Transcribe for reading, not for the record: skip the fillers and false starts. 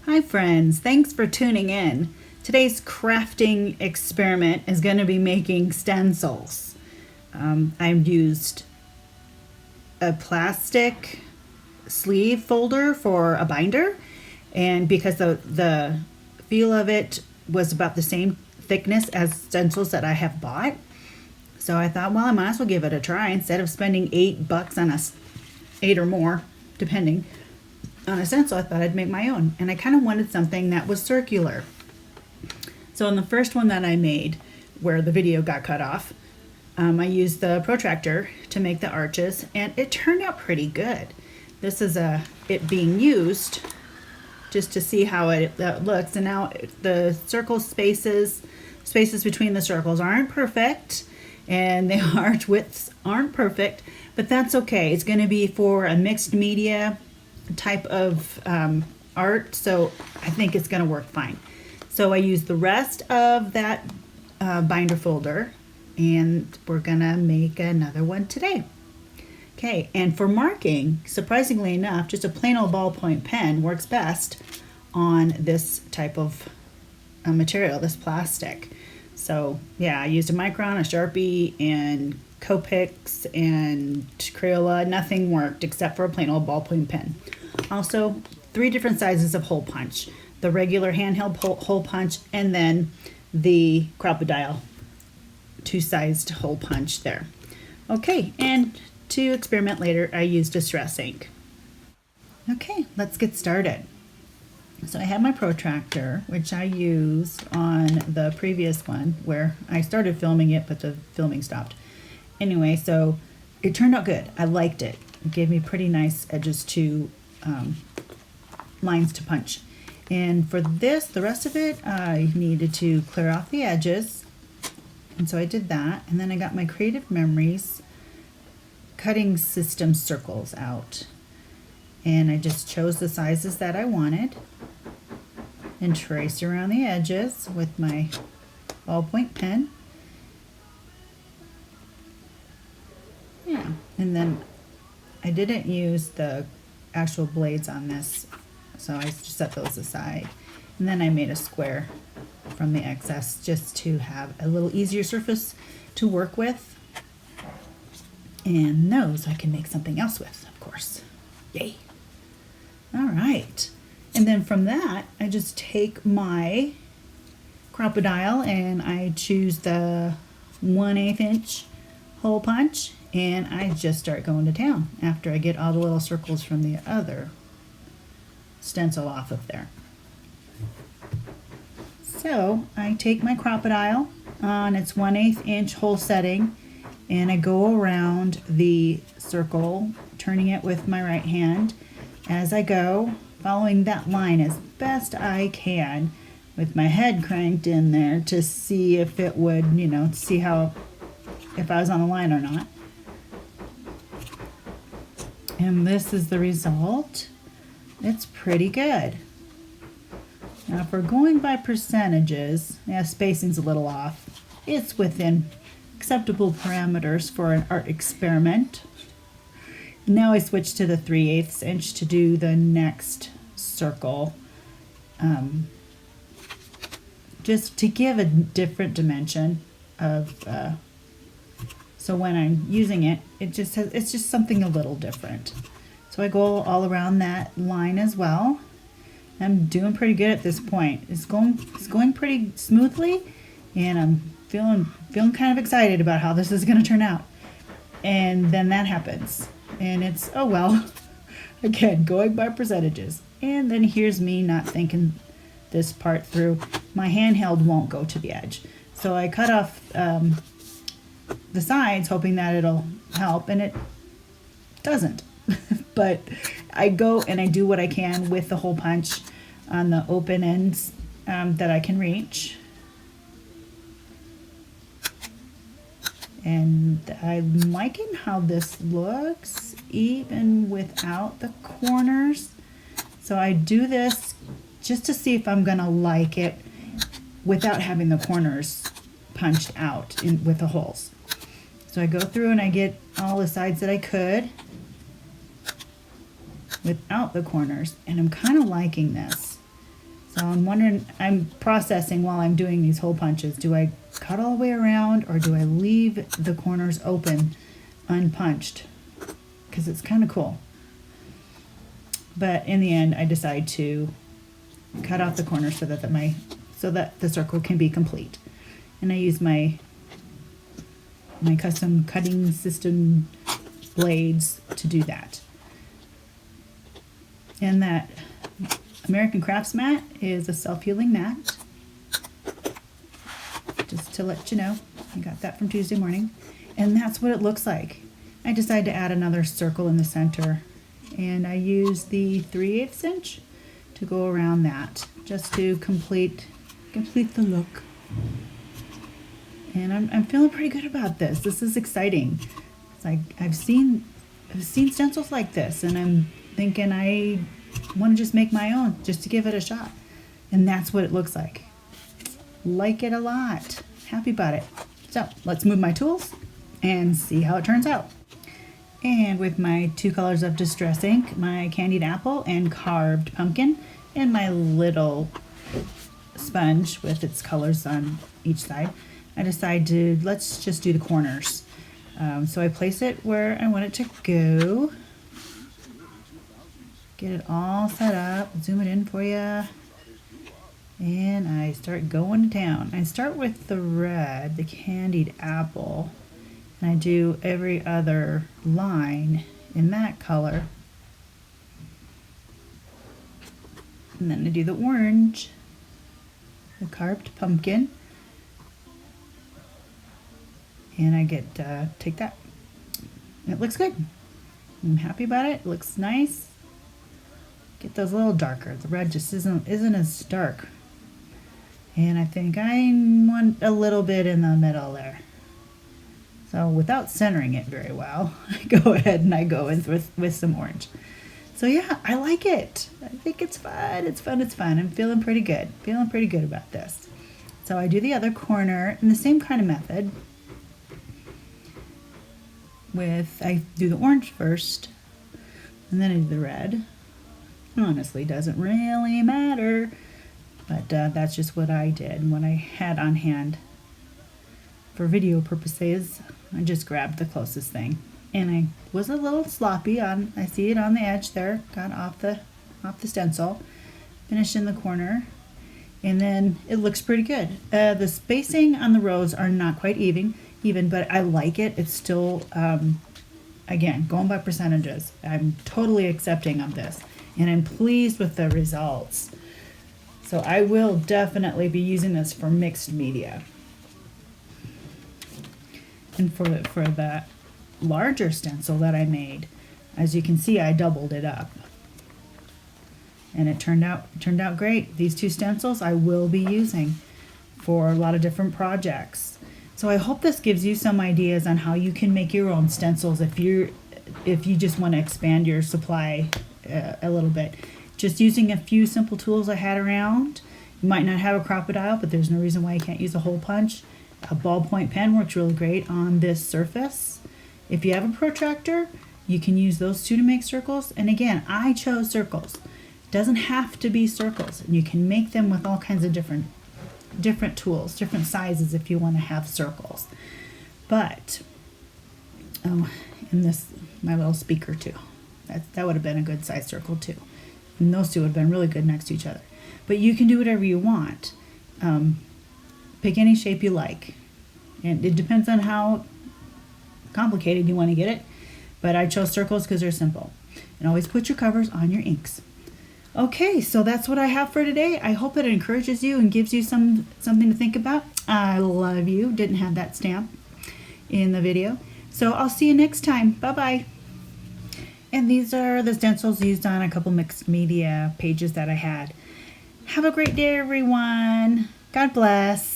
Hi friends, thanks for tuning in. Today's crafting experiment is going to be making stencils. I've used a plastic sleeve folder for a binder, and because the feel of it was about the same thickness as stencils that I have bought, so I thought, well, I might as well give it a try instead of spending $8 on eight or more, depending on a stencil. I thought I'd make my own, and I kind of wanted something that was circular. So in the first one that I made, where the video got cut off, I used the protractor to make the arches, and it turned out pretty good. This is it being used just to see how it looks, and now the circle spaces between the circles aren't perfect, and the arch widths aren't perfect, but that's okay. It's going to be for a mixed media type of art, so I think it's going to work fine. So I used the rest of that binder folder, and we're gonna make another one today. Okay, and for marking, surprisingly enough, just a plain old ballpoint pen works best on this type of material, this plastic. So yeah, I used a Micron, a Sharpie, and Copics and Crayola. Nothing worked except for a plain old ballpoint pen. Also, 3 different sizes of hole punch. The regular handheld hole punch, and then the Cropodile 2-sized hole punch there. Okay, and to experiment later, I used Distress ink. Okay, let's get started. So I have my protractor, which I used on the previous one where I started filming it, but the filming stopped. Anyway, so it turned out good. I liked it. It gave me pretty nice edges to lines to punch. And for this, the rest of it, I needed to clear off the edges. And so I did that. And then I got my Creative Memories cutting system circles out. And I just chose the sizes that I wanted and traced around the edges with my ballpoint pen. Yeah, and then I didn't use the actual blades on this, so I just set those aside. And then I made a square from the excess just to have a little easier surface to work with. And those I can make something else with, of course. Yay! All right. And then from that, I just take my Cropodile and I choose the 1/8 inch hole punch, and I just start going to town after I get all the little circles from the other stencil off of there. So I take my Cropodile on its 1/8 inch hole setting, and I go around the circle, turning it with my right hand as I go, following that line as best I can with my head cranked in there to see if it would, see how, if I was on the line or not. And this is the result. It's pretty good. Now if we're going by percentages, yeah, spacing's a little off. It's within acceptable parameters for an art experiment. Now I switch to the 3/8 inch to do the next circle, just to give a different dimension of, so when I'm using it, it's just something a little different. So I go all around that line as well. I'm doing pretty good at this point. It's going pretty smoothly, and I'm feeling kind of excited about how this is going to turn out. And then that happens, and it's, oh well, again, going by percentages. And then here's me not thinking this part through. My handheld won't go to the edge, so I cut off the sides, hoping that it'll help, and it doesn't. But I go and I do what I can with the hole punch on the open ends that I can reach. And I'm liking how this looks even without the corners. So I do this just to see if I'm gonna like it without having the corners punched out with the holes. So I go through and I get all the sides that I could without the corners, and I'm kind of liking this. So I'm wondering, I'm processing while I'm doing these hole punches. Do I cut all the way around or do I leave the corners open, unpunched? Because it's kind of cool. But in the end, I decide to cut off the corners so that the circle can be complete. And I use my custom cutting system blades to do that. And that American Crafts mat is a self-healing mat. Just to let you know, I got that from Tuesday morning. And that's what it looks like. I decided to add another circle in the center. And I use the 3/8 inch to go around that, just to complete the look. And I'm feeling pretty good about this. This is exciting. It's like I've seen stencils like this, and I'm thinking I want to just make my own, just to give it a shot. And that's what it looks like. Like it a lot. Happy about it. So let's move my tools and see how it turns out. And with my 2 colors of Distress ink, my candied apple and carved pumpkin, and my little sponge with its colors on each side, I decide to, let's just do the corners. So I place it where I want it to go. Get it all set up, zoom it in for you. And I start going to town. I start with the red, the candied apple, and I do every other line in that color. And then I do the orange, the carved pumpkin, and I get take that. It looks good. I'm happy about it. It looks nice. Get those a little darker. The red just isn't as dark. And I think I want a little bit in the middle there. So without centering it very well, I go ahead and I go in with some orange. So yeah, I like it. I think it's fun. It's fun. It's fun. I'm feeling pretty good. Feeling pretty good about this. So I do the other corner in the same kind of method. I do the orange first, and then I do the red. Honestly, doesn't really matter, but that's just what I did. And what I had on hand for video purposes, I just grabbed the closest thing. And I was a little sloppy on, I see it on the edge there, got off the stencil, finished in the corner, and then it looks pretty good. The spacing on the rows are not quite even, but I like it. It's still, again, going by percentages. I'm totally accepting of this, and I'm pleased with the results. So I will definitely be using this for mixed media. And for the larger stencil that I made, as you can see, I doubled it up. And it turned out great. These 2 stencils I will be using for a lot of different projects. So I hope this gives you some ideas on how you can make your own stencils if you just want to expand your supply a little bit. Just using a few simple tools I had around. You might not have a Cropodile, but there's no reason why you can't use a hole punch. A ballpoint pen works really great on this surface. If you have a protractor, you can use those 2 to make circles. And again, I chose circles. It doesn't have to be circles. And you can make them with all kinds of different tools, different sizes if you want to have circles. But, and this, my little speaker too. That would have been a good size circle too. And those 2 would have been really good next to each other. But you can do whatever you want. Pick any shape you like. And it depends on how complicated you want to get it. But I chose circles because they're simple. And always put your covers on your inks. Okay, so that's what I have for today. I hope it encourages you and gives you something to think about. I love you. Didn't have that stamp in the video. So I'll see you next time. Bye-bye. And these are the stencils used on a couple mixed media pages that I had. Have a great day, everyone. God bless.